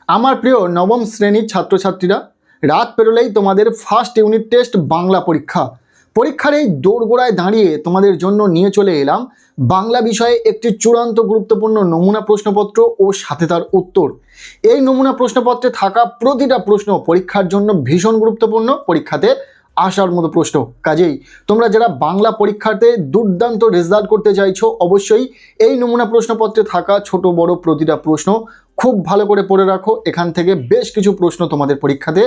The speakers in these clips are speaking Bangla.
আমার প্রিয় নবম শ্রেণীর ছাত্রছাত্রীরা, রাত পেরোলেই তোমাদের ফার্স্ট ইউনিট টেস্ট বাংলা পরীক্ষার এই দোরগোড়ায় দাঁড়িয়ে তোমাদের জন্য নিয়ে চলে এলাম বাংলা বিষয়ে একটি চূড়ান্ত গুরুত্বপূর্ণ নমুনা প্রশ্নপত্র ও সাথে তার উত্তর। এই নমুনা প্রশ্নপত্রে থাকা প্রতিটা প্রশ্ন পরীক্ষার জন্য ভীষণ গুরুত্বপূর্ণ, পরীক্ষাতে আসার মতো প্রশ্ন। কাজেই তোমরা যারা বাংলা পরীক্ষাতে দুর্দান্ত রেজাল্ট করতে চাইছো, অবশ্যই এই নমুনা প্রশ্নপত্রে থাকা ছোট বড় প্রতিটা প্রশ্ন খুব ভালো করে পড়ে রাখো। এখান থেকে বেশ কিছু প্রশ্ন তোমাদের পরীক্ষাতে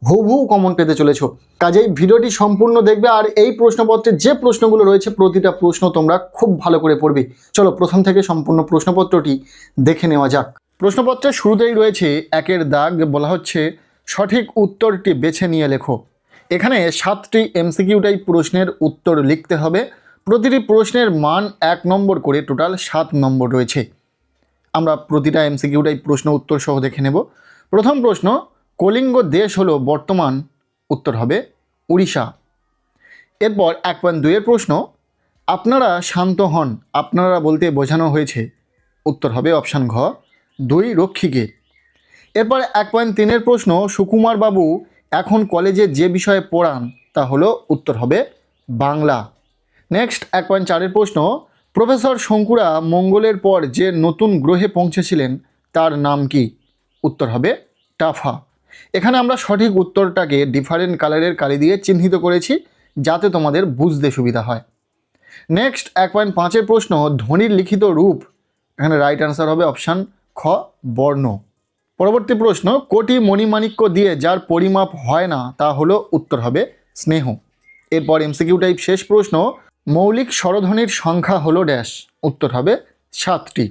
হুবহু কমন পেতে চলেছো। কাজেই ভিডিওটি সম্পূর্ণ দেখবে, আর এই প্রশ্নপত্রে যে প্রশ্নগুলো রয়েছে প্রতিটা প্রশ্ন তোমরা খুব ভালো করে পড়বে। চলো প্রথম থেকে সম্পূর্ণ প্রশ্নপত্রটি দেখে নেওয়া যাক। প্রশ্নপত্রের শুরুতেই রয়েছে একের দাগ, বলা হচ্ছে সঠিক উত্তরটি বেছে নিয়ে লেখো। এখানে 7টি এমসিকিউ টাইপ প্রশ্নের উত্তর লিখতে হবে। প্রতিটি প্রশ্নের মান 1 নম্বর করে, টোটাল 7 নম্বর রয়েছে। আমরা প্রতিটা এমসিকিউ টাইপ প্রশ্ন উত্তর সহ দেখে নেব। প্রথম প্রশ্ন, কলিঙ্গ দেশ হলো বর্তমান, উত্তর হবে উড়িষ্যা। এরপর 1.2 প্রশ্ন, আপনারা শান্ত হন, আপনারা বলতে বোঝানো হয়েছে, উত্তর হবে অপশান ঘ 2 রক্ষীকে। এরপর 1.3 প্রশ্ন, সুকুমার বাবু এখন কলেজে যে বিষয়ে পড়ান তা হলো, উত্তর হবে বাংলা। নেক্সট 1.4 প্রশ্ন, প্রফেসর শঙ্কুরা মঙ্গলের পর যে নতুন গ্রহে পৌঁছেছিলেন তার নাম কি, উত্তর হবে টাফা। এখানে আমরা সঠিক উত্তরটাকে ডিফারেন্ট কালারের কালি দিয়ে চিহ্নিত করেছি যাতে তোমাদের বুঝতে সুবিধা হয়। নেক্সট 1.5 প্রশ্ন, ধ্বনির লিখিত রূপ, এখানে রাইট অ্যান্সার হবে অপশান খ বর্ণ। পরবর্তী প্রশ্ন, কোটি মণিমাণিক্য দিয়ে যার পরিমাপ হয় না তা হলো, উত্তর হবে স্নেহ। এরপর এমসিকিউ টাইপ শেষ প্রশ্ন, মৌলিক স্বরধ্বনির সংখ্যা হলো ড্যাশ, উত্তর হবে 7টি।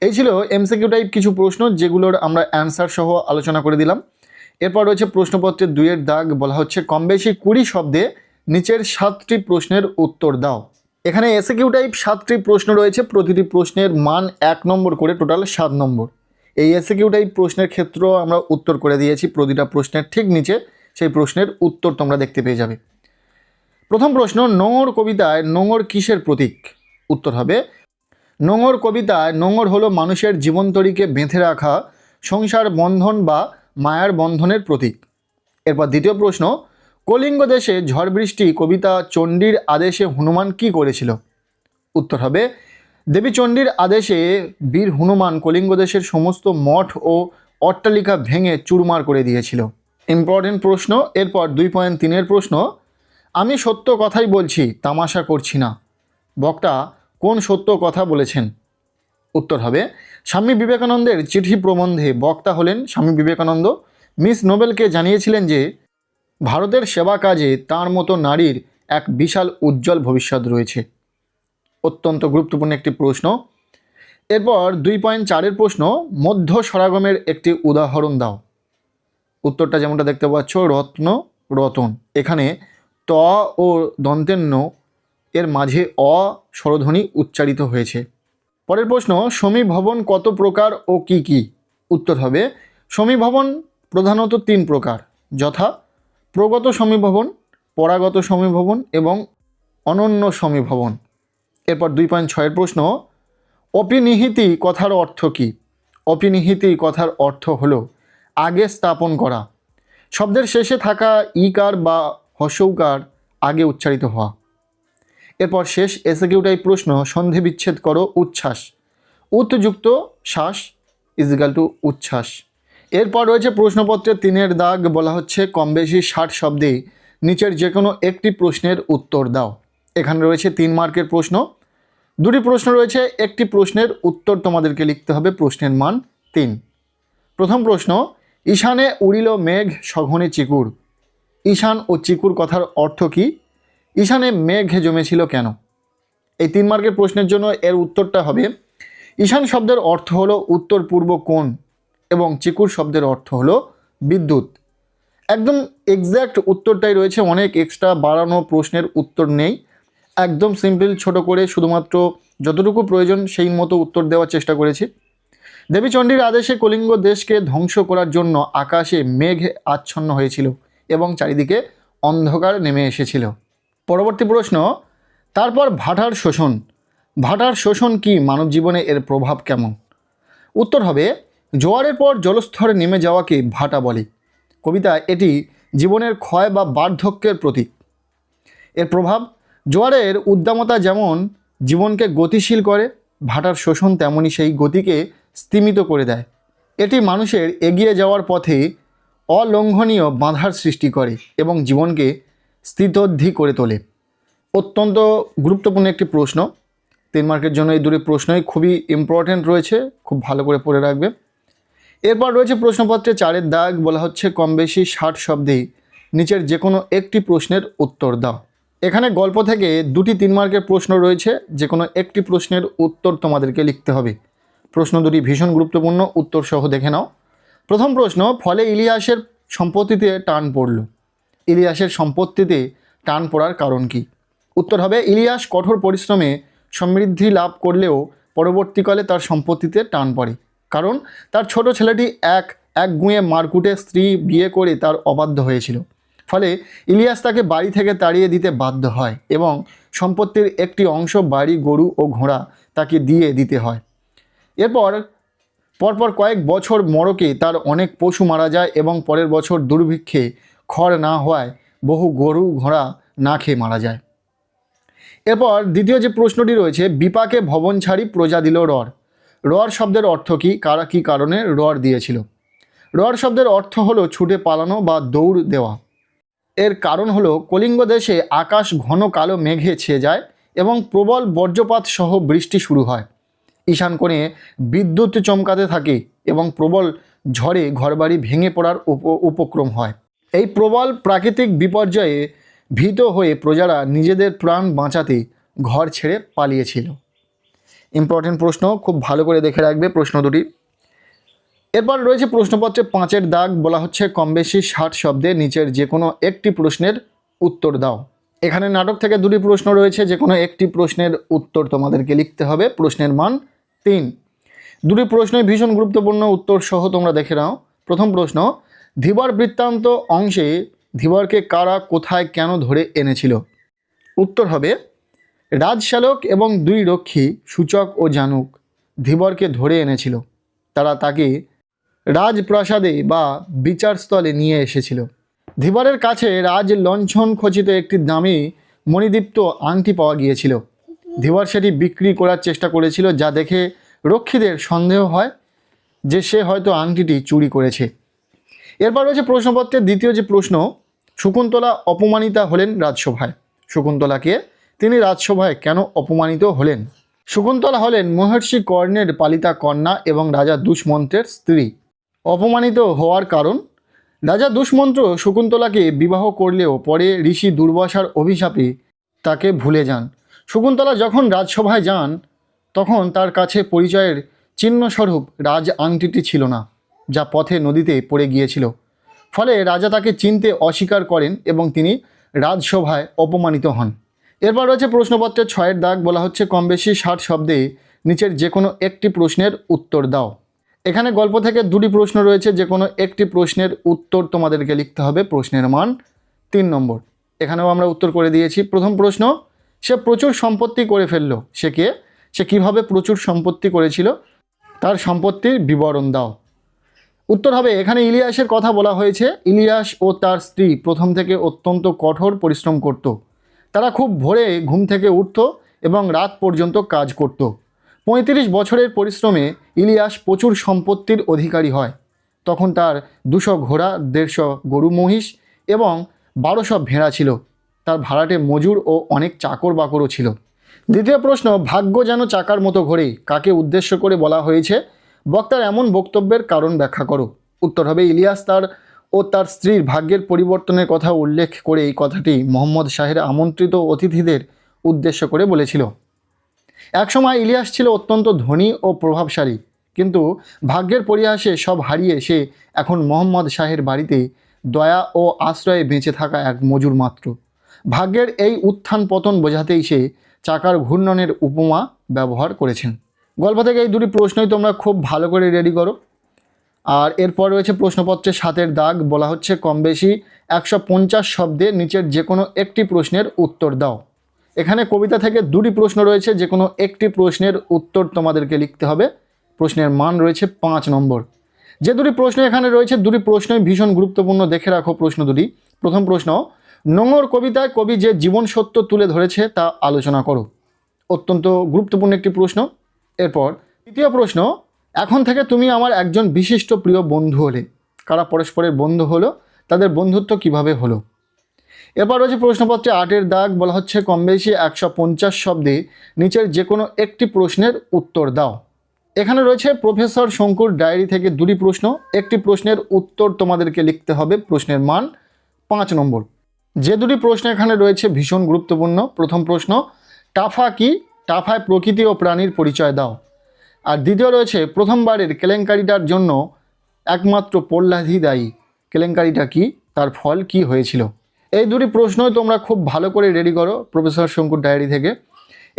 এই ছিল এমসিকিউ টাইপ কিছু প্রশ্ন যেগুলোর আমরা অ্যান্সার সহ আলোচনা করে দিলাম। এরপর রয়েছে প্রশ্নপত্রের 2 দাগ, বলা হচ্ছে কম বেশি 20 শব্দে নিচের 7টি প্রশ্নের উত্তর দাও। এখানে এসকিউ টাইপ 7টি প্রশ্ন রয়েছে, প্রতিটি প্রশ্নের মান 1 নম্বর করে, টোটাল 7 নম্বর। এই এসকিউ টাইপ প্রশ্নের ক্ষেত্রেও আমরা উত্তর করে দিয়েছি, প্রতিটা প্রশ্নের ঠিক নিচে সেই প্রশ্নের উত্তর তোমরা দেখতে পেয়ে যাবে। প্রথম প্রশ্ন, নোঙর কবিতায় নোঙর কিসের প্রতীক, উত্তর হবে নোঙর কবিতায় নোঙর হলো মানুষের জীবনতরীকে বেঁধে রাখা সংসার বন্ধন বা মায়ার বন্ধনের প্রতীক। এরপর দ্বিতীয় প্রশ্ন, কলিঙ্গ দেশে ঝড় বৃষ্টি কবিতা চণ্ডীর আদেশে হনুমান কি করেছিল, উত্তর হবে দেবী চণ্ডীর আদেশে বীর হনুমান কলিঙ্গ দেশের সমস্ত মঠ ও অট্টালিকা ভেঙে চুরমার করে দিয়েছিল। ইম্পর্টেন্ট প্রশ্ন। এরপর 2.3 প্রশ্ন, আমি সত্য কথাই বলছি, তামাশা করছি না, বক্তা কোন সত্য কথা বলেছেন, উত্তর হবে স্বামী বিবেকানন্দের চিঠি প্রবন্ধে বক্তা হলেন স্বামী বিবেকানন্দ। মিস নোবেলকে জানিয়েছিলেন যে ভারতের সেবা কাজে তাঁর মতো নারীর এক বিশাল উজ্জ্বল ভবিষ্যৎ রয়েছে। অত্যন্ত গুরুত্বপূর্ণ একটি প্রশ্ন। এরপর 2.4 প্রশ্ন, মধ্য স্বরাগমের একটি উদাহরণ দাও। উত্তরটা যেমনটা দেখতে পাচ্ছ, রত্ন রতন। এখানে ত ও দন্তের ন এর মাঝে অ স্বরধ্বনি উচ্চারিত হয়েছে। পরের প্রশ্ন, সমীভবন কত প্রকার ও কি কি, উত্তর হবে সমীভবন প্রধানত 3 প্রকার, যথা প্রগত সমীভবন, পরাগত সমীভবন এবং অনন্য সমীভবন। এরপর 2.6 প্রশ্ন, অপিনিহিতি কথার অর্থ কী। অপিনিহিতি কথার অর্থ হলো আগে স্থাপন করা, শব্দের শেষে থাকা ইকার বা হ্রস্বউকার আগে উচ্চারিত হওয়া। এরপর শেষ এসকিউ টাইপ প্রশ্ন, সন্ধি বিচ্ছেদ করো উচ্ছ্বাস। উৎযুক্ত শ্বাস ইজিক্যাল টু উচ্ছ্বাস। এরপর রয়েছে প্রশ্নপত্রের 3 দাগ, বলা হচ্ছে কম বেশি 60 শব্দে নিচের যে কোনো একটি প্রশ্নের উত্তর দাও। এখানে রয়েছে 3 মার্কের প্রশ্ন। 2টি প্রশ্ন রয়েছে, একটি প্রশ্নের উত্তর তোমাদেরকে লিখতে হবে, প্রশ্নের মান 3। প্রথম প্রশ্ন, ঈশানে উড়িল মেঘ সঘনে চিকুর। ঈশান ও চিকুর কথার অর্থ কী? ঈশানে মেঘ জমেছিল কেন? এই 3 মার্কের প্রশ্নের জন্য এর উত্তরটা হবে, ঈশান শব্দের অর্থ হলো উত্তর পূর্ব কোণ এবং চিকুর শব্দের অর্থ হলো বিদ্যুৎ। একদম এক্স্যাক্ট উত্তরটাই রয়েছে, অনেক এক্সট্রা বাড়ানো প্রশ্নের উত্তর নেই। একদম সিম্পল ছোট করে শুধুমাত্র যতটুকু প্রয়োজন সেই মতো উত্তর দেওয়ার চেষ্টা করেছি। দেবী চণ্ডীর আদেশে কলিঙ্গ দেশকে ধ্বংস করার জন্য আকাশে মেঘ আচ্ছন্ন হয়েছিল এবং চারিদিকে অন্ধকার নেমে এসেছিল। পরবর্তী প্রশ্ন, তারপর ভাটার শোষণ। ভাটার শোষণ কি মানব জীবনে এর প্রভাব কেমন? উত্তর হবে জোয়ারের পর জলস্তরে নেমে যাওয়াকে ভাটা বলে। কবিতায় এটি জীবনের ক্ষয় বা বার্ধক্যের প্রতীক। এর প্রভাব, জোয়ারের উদ্দামতা যেমন জীবনকে গতিশীল করে, ভাটার শোষণ তেমনই সেই গতিকে স্তিমিত করে দেয়। এটি মানুষের এগিয়ে যাওয়ার পথে অলঙ্ঘনীয় বাধার সৃষ্টি করে এবং জীবনকে স্থিতোদ্ধি করে তোলে। অত্যন্ত গুরুত্বপূর্ণ একটি প্রশ্ন, 3 মার্কের জন্য এই দুটি প্রশ্নই খুবই ইম্পর্ট্যান্ট রয়েছে, খুব ভালো করে পড়ে রাখবে। এরপর রয়েছে প্রশ্নপত্রে 4-এর দাগ, বলা হচ্ছে কম বেশি 60 শব্দে নিচের যে কোনো একটি প্রশ্নের উত্তর দাও। এখানে গল্প থেকে দুটি 3 মার্কের প্রশ্ন রয়েছে, যে কোনো একটি প্রশ্নের উত্তর তোমাদেরকে লিখতে হবে। প্রশ্ন দুটি ভীষণ গুরুত্বপূর্ণ, উত্তর সহ দেখে নাও। প্রথম প্রশ্ন, ফলে ইলিয়াসের সম্পত্তিতে টান পড়ল। ইলিয়াসের সম্পত্তিতে টান পড়ার কারণ কি? উত্তর হবে, ইলিয়াস কঠোর পরিশ্রমে সমৃদ্ধি লাভ করলেও পরবর্তীকালে তার সম্পত্তিতে টান পড়ে, কারণ তার ছোট ছেলেটি এক গুঁয়ে মারকুটে স্ত্রী বিয়ে করে তার অবাধ্য হয়েছিল। ফলে ইলিয়াস তাকে বাড়ি থেকে তাড়িয়ে দিতে বাধ্য হয় এবং সম্পত্তির একটি অংশ, বাড়ি, গরু ও ঘোড়া তাকে দিয়ে দিতে হয়। পরপর কয়েক বছর মড়কে তার অনেক পশু মারা যায় এবং পরের বছর দুর্ভিক্ষে খড় না হওয়ায় বহু গরু ঘোড়া না খেয়ে মারা যায়। এরপর দ্বিতীয় যে প্রশ্নটি রয়েছে, বিপাকে ভবন ছাড়ি প্রজা দিল রর। রর শব্দের অর্থ কী? কারা কী কারণে রর দিয়েছিল? রর শব্দের অর্থ হলো ছুটে পালানো বা দৌড় দেওয়া। এর কারণ হলো কলিঙ্গ দেশে আকাশ ঘন কালো মেঘে ছেয়ে যায় এবং প্রবল বজ্রপাত সহ বৃষ্টি শুরু হয়। ঈশান কোণে বিদ্যুৎ চমকাতে থাকে এবং প্রবল ঝড়ে ঘরবাড়ি ভেঙে পড়ার উপক্রম হয়। এই প্রবল প্রাকৃতিক বিপর্যয়ে ভীত হয়ে প্রজারা নিজেদের প্রাণ বাঁচাতে ঘর ছেড়ে পালিয়েছিল। ইম্পর্টেন্ট প্রশ্ন, খুব ভালো করে দেখে রাখবে প্রশ্ন দুটি। এরপর রয়েছে প্রশ্নপত্রে 5-এর দাগ, বলা হচ্ছে কম বেশি 60 শব্দে নিচের যে কোনো একটি প্রশ্নের উত্তর দাও। এখানে নাটক থেকে দুটি প্রশ্ন রয়েছে, যে কোনো একটি প্রশ্নের উত্তর তোমাদেরকে লিখতে হবে। প্রশ্নের মান 3। দুটি প্রশ্নই ভীষণ গুরুত্বপূর্ণ, উত্তর সহ তোমরা দেখে নাও। প্রথম প্রশ্ন, ধীবর বৃত্তান্ত অংশে ধীবরকে কারা কোথায় কেন ধরে এনেছিল? উত্তর হবে, রাজশালক এবং 2 রক্ষী সূচক ও জানুক ধীবরকে ধরে এনেছিল। তারা তাকে রাজপ্রাসাদে বা বিচারস্থলে নিয়ে এসেছিল। ধীবরের কাছে রাজ লঞ্ছন খচিত একটি দামি মণিদীপ্ত আংটি পাওয়া গিয়েছিল। ধীবর সেটি বিক্রি করার চেষ্টা করেছিল, যা দেখে রক্ষীদের সন্দেহ হয় যে সে হয়তো আংটিটি চুরি করেছে। এরপর রয়েছে প্রশ্নপত্রের দ্বিতীয় যে প্রশ্ন, শকুন্তলা অপমানিতা হলেন রাজসভায়। শকুন্তলাকে তিনি রাজসভায় কেন অপমানিত হলেন? শকুন্তলা হলেন মহর্ষি কর্ণের পালিতা কন্যা এবং রাজা দুষ্মন্ত্রের স্ত্রী। অপমানিত হওয়ার কারণ, রাজা দুষ্মন্ত্র শকুন্তলাকে বিবাহ করলেও পরে ঋষি দুর্বাসার অভিশাপে তাকে ভুলে যান। শকুন্তলা যখন রাজসভায় যান তখন তার কাছে পরিচয়ের চিহ্নস্বরূপ রাজ আংটিটি ছিল না, যা পথে নদীতে পড়ে গিয়েছিল। ফলে রাজা তাকে চিনতে অস্বীকার করেন এবং তিনি রাজসভায় অপমানিত হন। এরপর রয়েছে প্রশ্নপত্রের 6-এর দাগ, বলা হচ্ছে কম বেশি 60 শব্দে নিচের যে কোনো একটি প্রশ্নের উত্তর দাও। এখানে গল্প থেকে দুটি প্রশ্ন রয়েছে, যে কোনো একটি প্রশ্নের উত্তর তোমাদেরকে লিখতে হবে। প্রশ্নের মান 3 নম্বর। এখানেও আমরা উত্তর করে দিয়েছি। প্রথম প্রশ্ন, সে প্রচুর সম্পত্তি করে ফেললো। সে কে? সে কীভাবে প্রচুর সম্পত্তি করেছিল? তার সম্পত্তির বিবরণ দাও। উত্তর হবে, এখানে ইলিয়াসের কথা বলা হয়েছে। ইলিয়াস ও তার স্ত্রী প্রথম থেকে অত্যন্ত কঠোর পরিশ্রম করত। তারা খুব ভোরে ঘুম থেকে উঠত এবং রাত পর্যন্ত কাজ করত। 35 বছরের পরিশ্রমে ইলিয়াস প্রচুর সম্পত্তির অধিকারী হয়। তখন তার 200 ঘোড়া, 150 গরু মহিষ এবং 1200 ভেড়া ছিল। তার ভাড়াটে মজুর ও অনেক চাকর বাকরও ছিল। দ্বিতীয় প্রশ্ন, ভাগ্য যেন চাকার মতো ঘোরে কাকে উদ্দেশ্য করে বলা হয়েছে? বক্তার এমন বক্তব্যের কারণ ব্যাখ্যা করো। উত্তর হবে, ইলিয়াস তার স্ত্রীর ভাগ্যের পরিবর্তনের কথা উল্লেখ করে এই কথাটি মোহাম্মদ শাহের আমন্ত্রিত অতিথিদের উদ্দেশ্য করে বলেছিল। একসময় ইলিয়াস ছিল অত্যন্ত ধনী ও প্রভাবশালী, কিন্তু ভাগ্যের পরিহাসে সব হারিয়ে সে এখন মোহাম্মদ শাহের বাড়িতে দয়া ও আশ্রয়ে বেঁচে থাকা এক মজুর মাত্র। ভাগ্যের এই উত্থান পতন বোঝাতেই সে চাকার ঘূর্ণনের উপমা ব্যবহার করেছেন। গল্প থেকে এই দুটি প্রশ্নই তোমরা খুব ভালো করে রেডি করো। আর এরপর রয়েছে প্রশ্নপত্রে 7-এর দাগ, বলা হচ্ছে কম বেশি 150 শব্দে নিচের যে কোনো একটি প্রশ্নের উত্তর দাও। এখানে কবিতা থেকে দুটি প্রশ্ন রয়েছে, যে কোনো একটি প্রশ্নের উত্তর তোমাদেরকে লিখতে হবে। প্রশ্নের মান রয়েছে 5 নম্বর। যে দুটি প্রশ্ন এখানে রয়েছে দুটি প্রশ্নই ভীষণ গুরুত্বপূর্ণ, দেখে রাখো প্রশ্ন দুটি। প্রথম প্রশ্ন, নোঙর কবিতায় কবি যে জীবন সত্য তুলে ধরেছে তা আলোচনা করো। অত্যন্ত গুরুত্বপূর্ণ একটি প্রশ্ন। এরপর দ্বিতীয় প্রশ্ন, এখন থেকে তুমি আমার একজন বিশিষ্ট প্রিয় বন্ধু হলে। কারা পরস্পরের বন্ধু হলো, তাদের বন্ধুত্ব কিভাবে হলো। এরপর রয়েছে প্রশ্নপত্রে 8-এর দাগ, বলা হচ্ছে কম বেশি 150 শব্দে নিচের যে কোনো একটি প্রশ্নের উত্তর দাও। এখানে রয়েছে প্রফেসর শঙ্কুর ডায়েরি থেকে দুটি প্রশ্ন, একটি প্রশ্নের উত্তর তোমাদেরকে লিখতে হবে, প্রশ্নের মান 5 নম্বর। যে দুটি প্রশ্ন এখানে রয়েছে ভীষণ গুরুত্বপূর্ণ। প্রথম প্রশ্ন, টাফা কি? টাফায় প্রকৃতি ও প্রাণীর পরিচয় দাও। আর দ্বিতীয় রয়েছে প্রথমবারের কেলেঙ্কারিটার জন্য একমাত্র প্রহ্লাদই দায়ী। কেলেঙ্কারিটা কি, তার ফল কি হয়েছিল। এই দুটি প্রশ্নই তোমরা খুব ভালো করে রেডি করো প্রফেসর শঙ্কুর ডায়েরি থেকে।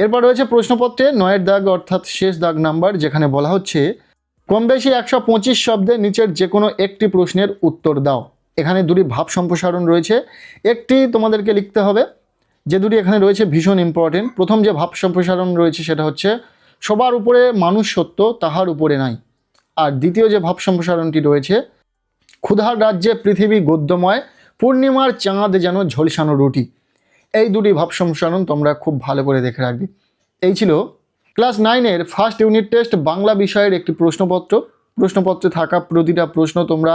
এরপর রয়েছে প্রশ্নপত্রে 9-এর দাগ অর্থাৎ শেষ দাগ নাম্বার, যেখানে বলা হচ্ছে কম বেশি 125 শব্দে নিচের যে কোনো একটি প্রশ্নের উত্তর দাও। এখানে দুটি ভাব সম্প্রসারণ রয়েছে, একটি তোমাদেরকে লিখতে হবে। যে দুটি এখানে রয়েছে ভীষণ ইম্পর্টেন্ট। প্রথম যে ভাব সম্প্রসারণ রয়েছে সেটা হচ্ছে সবার উপরে মানুষ সত্য, তাহার উপরে নাই। আর দ্বিতীয় যে ভাব সম্প্রসারণটি রয়েছে, ক্ষুধার রাজ্যে পৃথিবী গদ্যময়, পূর্ণিমার চাঁদ যেন ঝলসানো রুটি। এই দুটি ভাব সম্প্রসারণ তোমরা খুব ভালো করে দেখে রাখবে। এই ছিল ক্লাস 9-এর ফার্স্ট ইউনিট টেস্ট বাংলা বিষয়ের একটি প্রশ্নপত্র। প্রশ্নপত্রে থাকা প্রতিটা প্রশ্ন তোমরা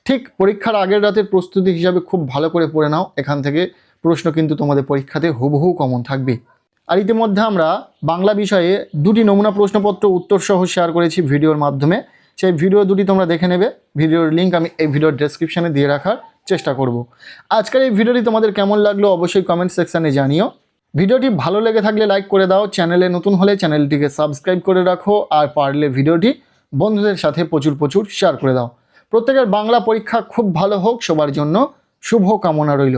ঠিক পরীক্ষার আগের রাতের প্রস্তুতি হিসাবে খুব ভালো করে পড়ে নাও। এখান থেকে প্রশ্ন কিন্তু তোমাদের পরীক্ষাতে হুবহু কমন থাকবে। আর ইতিমধ্যে আমরা বাংলা বিষয়ে দুটি নমুনা প্রশ্নপত্র উত্তর সহ শেয়ার করেছি ভিডিওর মাধ্যমে। সেই ভিডিও দুটি তোমরা দেখে নেবে। ভিডিওর লিঙ্ক আমি এই ভিডিওর ডেসক্রিপশানে দিয়ে রাখার চেষ্টা করব। আজকের এই ভিডিওটি তোমাদের কেমন লাগলো অবশ্যই কমেন্ট সেকশানে জানিও। ভিডিওটি ভালো লেগে থাকলে লাইক করে দাও, চ্যানেলে নতুন হলে চ্যানেলটিকে সাবস্ক্রাইব করে রাখো, আর পারলে ভিডিওটি বন্ধুদের সাথে প্রচুর শেয়ার করে দাও। প্রত্যেকের বাংলা পরীক্ষা খুব ভালো হোক, সবার জন্য শুভ কামনা রইল।